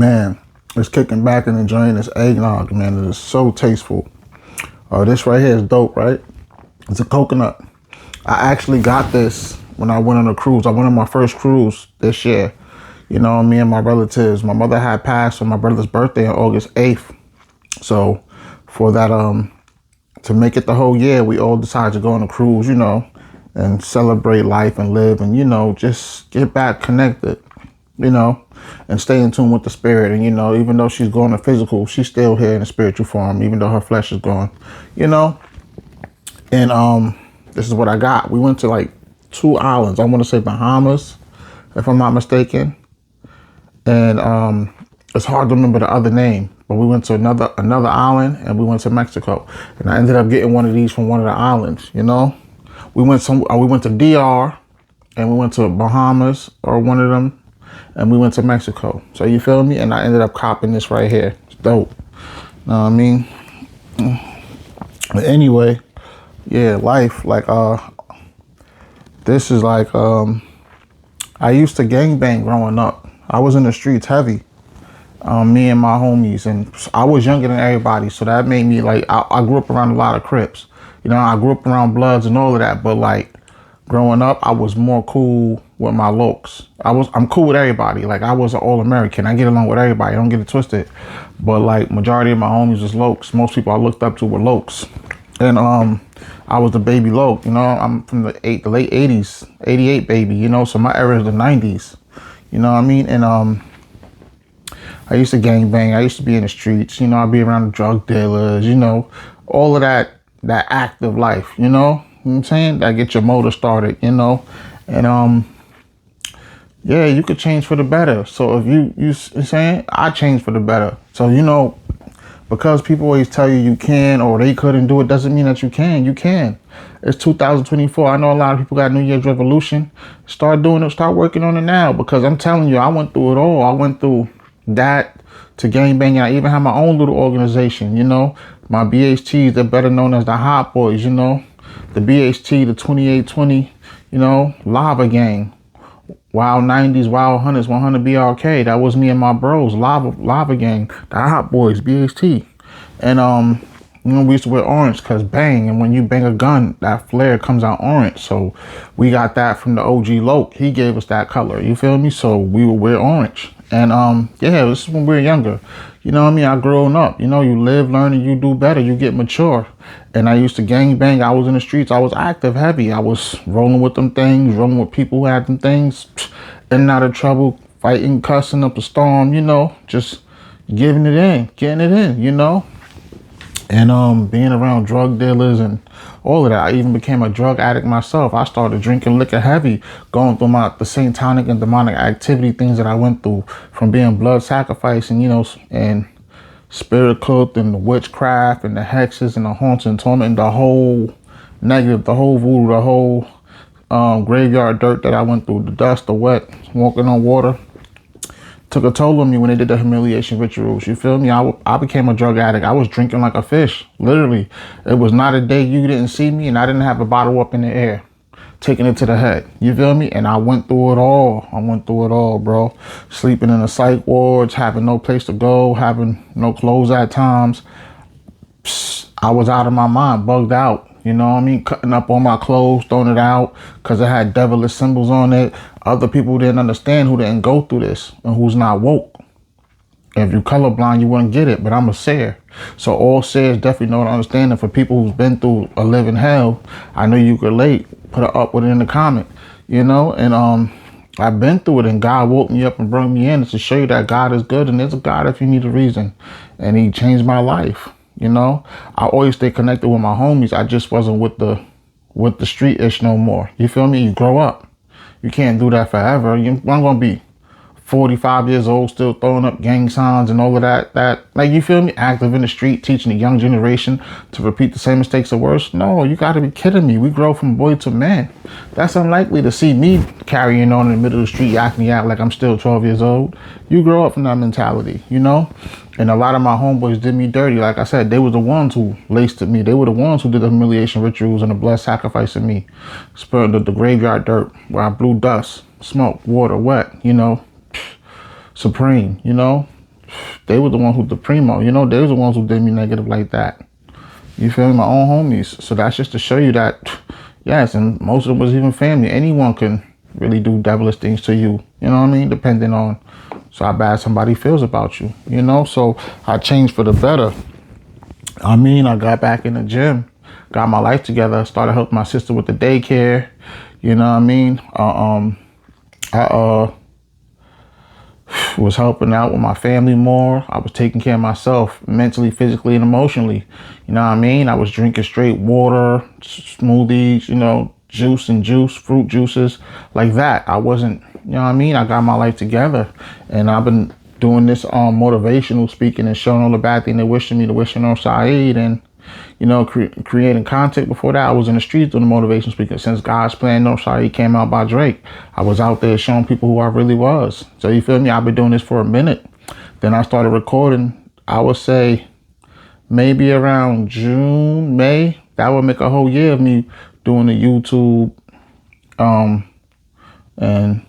Man, it's kicking back and enjoying this eggnog, man. It is so tasteful. This right here is dope, right? It's a coconut. I actually got this when I went on a cruise. I went on my first cruise this year. You know, me and my relatives. My mother had passed on my brother's birthday on August 8th. So for that, to make it the whole year, we all decided to go on a cruise, you know, and celebrate life and live and, you know, just get back connected, you know, and stay in tune with the spirit. And, you know, even though she's going to physical, she's still here in a spiritual form, even though her flesh is gone, you know. And this is what I got. We went to like 2 islands. I want to say Bahamas, if I'm not mistaken. And it's hard to remember the other name, but we went to another island, and we went to Mexico. And I ended up getting one of these from one of the islands, you know. We went to DR, and we went to Bahamas or one of them, and we went to Mexico. So you feel me? And I ended up copping this right here. It's dope. Know what I mean? But anyway, yeah, life, like this is like I used to gangbang growing up. I was in the streets heavy. Me and my homies, and I was younger than everybody, so that made me like I grew up around a lot of Crips. You know, I grew up around Bloods and all of that, but like growing up, I was more cool with my lokes. I'm cool with everybody. Like I was an all-American. I get along with everybody. Don't get it twisted. But like majority of my homies was lokes. Most people I looked up to were lokes. And I was the baby loke, you know. I'm from the late 80s, 88 baby, you know, so my era is the 90s. You know what I mean? And I used to gangbang. I used to be in the streets, you know. I'd be around the drug dealers, you know, all of that active life, you know what I'm saying? That get your motor started, you know. And yeah, you could change for the better. So if you saying I changed for the better. So, you know, because people always tell you you can or they couldn't do it, doesn't mean that you can. You can. It's 2024. I know a lot of people got New Year's resolution. Start doing it. Start working on it now. Because I'm telling you, I went through it all. I went through that to gangbang. I even had my own little organization, you know. My BHTs, they're better known as the Hot Boys, you know. The BHT, the 2820, you know, Lava Gang. Wild 90s, Wild 100s, 100 BRK. That was me and my bros, Lava Gang, the Hot Boys, BHT. And you know, we used to wear orange because bang, and when you bang a gun, that flare comes out orange. So we got that from the OG Loke. He gave us that color, you feel me? So we would wear orange. And yeah, this is when we were younger. You know what I mean? I grown up. You know, you live, learn, and you do better. You get mature. And I used to gang bang. I was in the streets. I was active, heavy. I was rolling with them things, rolling with people who had them things, in and out of trouble, fighting, cussing up a storm, you know, just getting it in, you know. And being around drug dealers and all of that. I even became a drug addict myself. I started drinking liquor heavy, going through the satanic and demonic activity things that I went through, from being blood sacrifice and, you know, and spirit cooked and the witchcraft and the hexes and the haunts and torment, the whole negative, the whole voodoo, the whole graveyard dirt that I went through, the dust, the wet, walking on water. Took a toll on me when they did the humiliation rituals. You feel me? I became a drug addict. I was drinking like a fish, literally. It was not a day you didn't see me and I didn't have a bottle up in the air, taking it to the head. You feel me? And I went through it all. Bro. Sleeping in the psych wards, having no place to go, having no clothes at times. I was out of my mind, bugged out. You know what I mean? Cutting up all my clothes, throwing it out because it had devilish symbols on it. Other people didn't understand, who didn't go through this and who's not woke. If you're colorblind, you wouldn't get it, but I'm a seer. So all seers definitely know the understanding. For people who's been through a living hell, I know you could relate. Put it up with it in the comment, you know? And I've been through it, and God woke me up and brought me in to show you that God is good, and there's a God if you need a reason. And he changed my life. You know, I always stay connected with my homies. I just wasn't with the street ish no more. You feel me? You grow up. You can't do that forever. I'm gonna be 45 years old, still throwing up gang signs and all of that, like, you feel me? Active in the street, teaching the young generation to repeat the same mistakes or worse. No, you gotta be kidding me. We grow from boy to man. That's unlikely to see me carrying on in the middle of the street, acting out like I'm still 12 years old. You grow up from that mentality, you know? And a lot of my homeboys did me dirty. Like I said, they were the ones who laced at me. They were the ones who did the humiliation rituals and the blood sacrifice of me. Spurred the graveyard dirt where I blew dust, smoke, water, wet, you know? Supreme, you know? they were the one who the primo, you know, they was the ones who did me negative like that. You feel me? My own homies. So that's just to show you that, yes, and most of them was even family. Anyone can really do devilish things to you. You know what I mean? Depending on so how bad somebody feels about you. You know? So I changed for the better. I mean, I got back in the gym, got my life together, started helping my sister with the daycare. You know what I mean? I was helping out with my family more. I was taking care of myself mentally, physically, and emotionally. You know what I mean? I was drinking straight water, smoothies, you know, juice, fruit juices, like that. I wasn't, you know what I mean? I got my life together, and I've been doing this motivational speaking and showing all the bad thing they're wishing me to wish on Saeed, and you know, creating content. Before that, I was in the streets doing the motivation speaking. Since God's Plan No Saeed came out by Drake, I was out there showing people who I really was. So you feel me? I've been doing this for a minute. Then I started recording, I would say maybe around June, May. That would make a whole year of me doing the YouTube and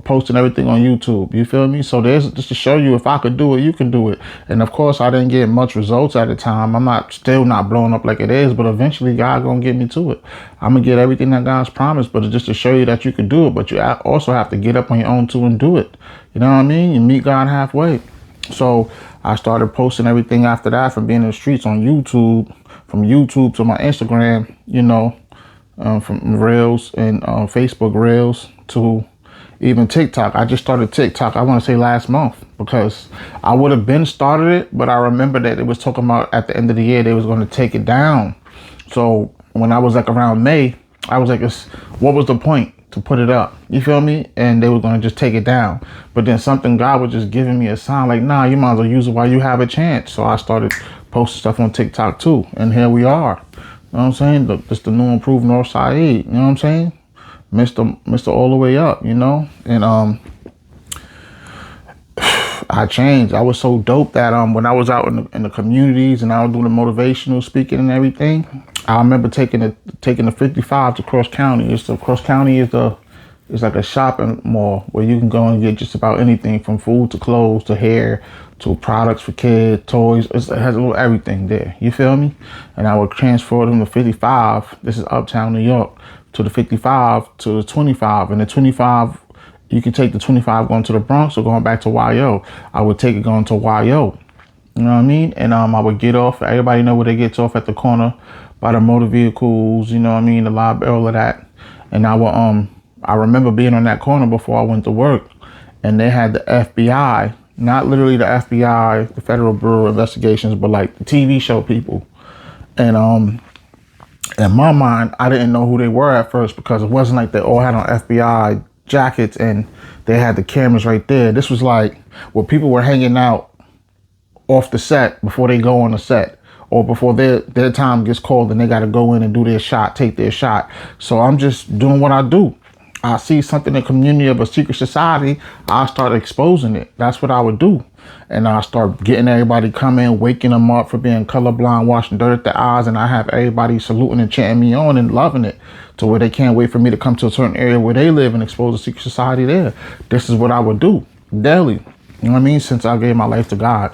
posting everything on YouTube. You feel me? So there's just to show you if I could do it, you can do it. And of course, I didn't get much results at the time. I'm still not blowing up like it is, but eventually God gonna get me to it. I'm gonna get everything that God's promised, but it's just to show you that you can do it. But you also have to get up on your own too and do it. You know what I mean? You meet God halfway. So I started posting everything after that, from being in the streets on YouTube, from YouTube to my Instagram, you know, from Reels and Facebook Reels to even TikTok. I just started TikTok, I want to say last month, because I would have been started it, but I remember that it was talking about at the end of the year they was going to take it down. So when I was like around May, I was like, what was the point to put it up? You feel me? And they were going to just take it down. But then God was just giving me a sign like, nah, you might as well use it while you have a chance. So I started posting stuff on TikTok too. And here we are. You know what I'm saying? Just the new improved North Saeed. You know what I'm saying? Mr. all the way up, you know? And I changed. I was so dope that when I was out in the communities and I was doing the motivational speaking and everything, I remember taking the 55 to Cross County. Cross County is like a shopping mall where you can go and get just about anything from food to clothes to hair to products for kids, toys. It has a little everything there. You feel me? And I would transfer them to 55. This is uptown New York. To the 55 to the 25, and the 25, you can take the 25 going to the Bronx or going back to YO. I would take it going to YO. You know what I mean? And I would get off. Everybody know where they get off at the corner by the motor vehicles. You know what I mean? The lobby, all of that. And I remember being on that corner before I went to work, and they had the FBI, not literally the FBI, the Federal Bureau of Investigations, but like the TV show people, and in my mind, I didn't know who they were at first, because it wasn't like they all had on FBI jackets and they had the cameras right there. This was like where people were hanging out off the set before they go on the set, or before their time gets called and they got to go in and do their shot, take their shot. So I'm just doing what I do. I see something in the community of a secret society, I start exposing it. That's what I would do. And I start getting everybody coming, waking them up for being colorblind, washing dirt at their eyes. And I have everybody saluting and chanting me on and loving it, to where they can't wait for me to come to a certain area where they live and expose the secret society there. This is what I would do daily. You know what I mean? Since I gave my life to God.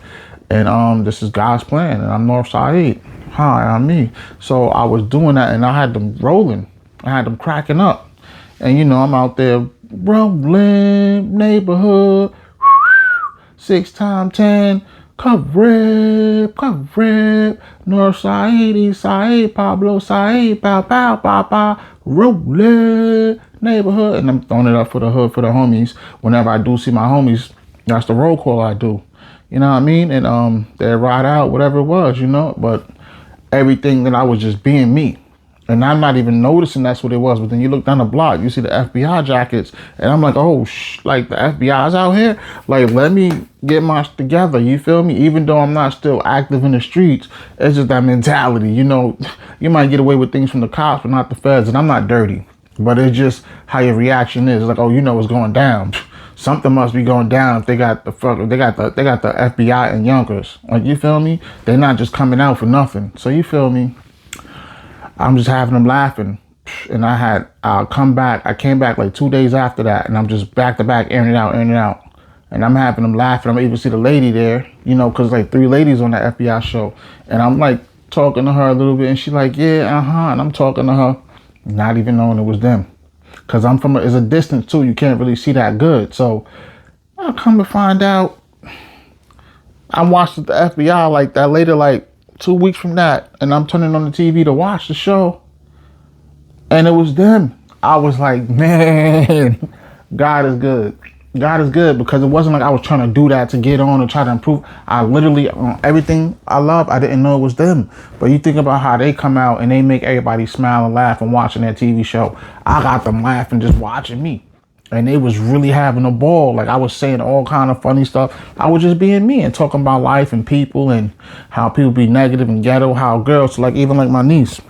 And this is God's plan. And I'm North Saeed. Hi, I'm me. So I was doing that, and I had them rolling. I had them cracking up. And, you know, I'm out there rolling, neighborhood, 6 times 10, cover rip, North Saeed, East Saeed, Pablo Saeed, pow, pow, pow, pow, rolling, neighborhood. And I'm throwing it up for the hood, for the homies. Whenever I do see my homies, that's the roll call I do. You know what I mean? And they ride out, whatever it was, you know. But everything that I was just being me. And I'm not even noticing that's what it was. But then you look down the block, you see the FBI jackets. And I'm like, oh, like the FBI's out here? Like, let me get my together. You feel me? Even though I'm not still active in the streets, it's just that mentality. You know, you might get away with things from the cops, but not the feds. And I'm not dirty. But it's just how your reaction is. Like, oh, you know what's going down. Something must be going down if they got the FBI in Yonkers. Like, you feel me? They're not just coming out for nothing. So you feel me? I'm just having them laughing. And I came back like 2 days after that, and I'm just back to back, airing it out. And I'm having them laughing. I'm able to see the lady there, you know, because like 3 ladies on the FBI show. And I'm like talking to her a little bit. And she like, yeah, And I'm talking to her, not even knowing it was them. Because I'm from, it's a distance too. You can't really see that good. So I come to find out, I watched the FBI like that later, like 2 weeks from that. And I'm turning on the TV to watch the show. And it was them. I was like, man, God is good. God is good, because it wasn't like I was trying to do that to get on or try to improve. I literally, on everything I love, I didn't know it was them. But you think about how they come out and they make everybody smile and laugh and watching that TV show. I got them laughing just watching me. And they was really having a ball. Like I was saying all kind of funny stuff. I was just being me and talking about life and people and how people be negative and ghetto, how girls, like even like my niece.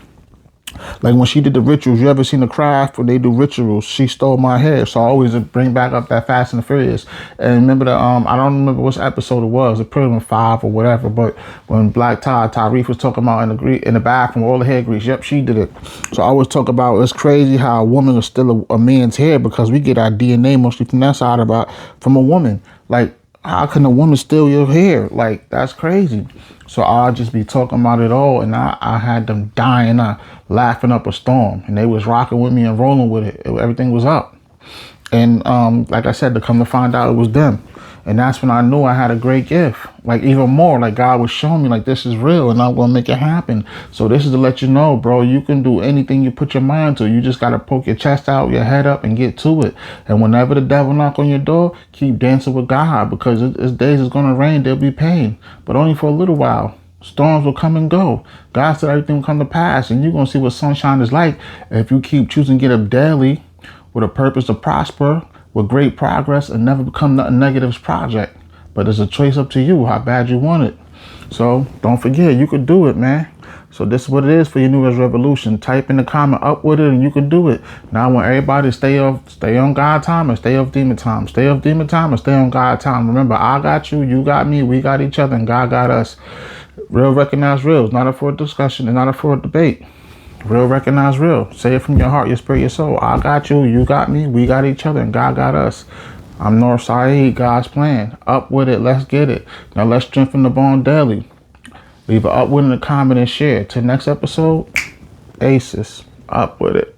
Like when she did the rituals, you ever seen the craft when they do rituals? She stole my hair, so I always bring back up that Fast and the Furious. And remember the I don't remember which episode it was, it probably 5 or whatever. But when Black Tyrese was talking about in the bathroom, all the hair grease, yep, she did it. So I always talk about it's crazy how a woman is still a man's hair, because we get our DNA mostly from that side from a woman. Like how can a woman steal your hair? Like that's crazy. So I'll just be talking about it all, and I had them dying, laughing up a storm, and they was rocking with me and rolling with it. Everything was up. And like I said, to come to find out it was them. And that's when I knew I had a great gift. Like even more, like God was showing me like this is real and I'm gonna make it happen. So this is to let you know, bro, you can do anything you put your mind to. You just gotta poke your chest out, your head up, and get to it. And whenever the devil knock on your door, keep dancing with God, because it's days it's gonna rain, there'll be pain, but only for a little while. Storms will come and go. God said everything will come to pass, and you're gonna see what sunshine is like if you keep choosing to get up daily with a purpose to prosper, with great progress, and never become nothing negative's project. But it's a choice up to you how bad you want it. So don't forget, you could do it, man. So this is what it is for your New Year's revolution. Type in the comment up with it and you can do it. Now I want everybody to stay on God time and stay off demon time. Stay off demon time and stay on God time. Remember, I got you, you got me, we got each other, and God got us. Real recognize real. It's not up for a discussion. It's not up for a debate. Real recognize real. Say it from your heart, your spirit, your soul. I got you, you got me, we got each other, and God got us. I'm North Saeed, God's plan. Up with it, let's get it. Now let's strengthen the bond daily. Leave an up with in the comment and share. Till next episode, Aces. Up with it.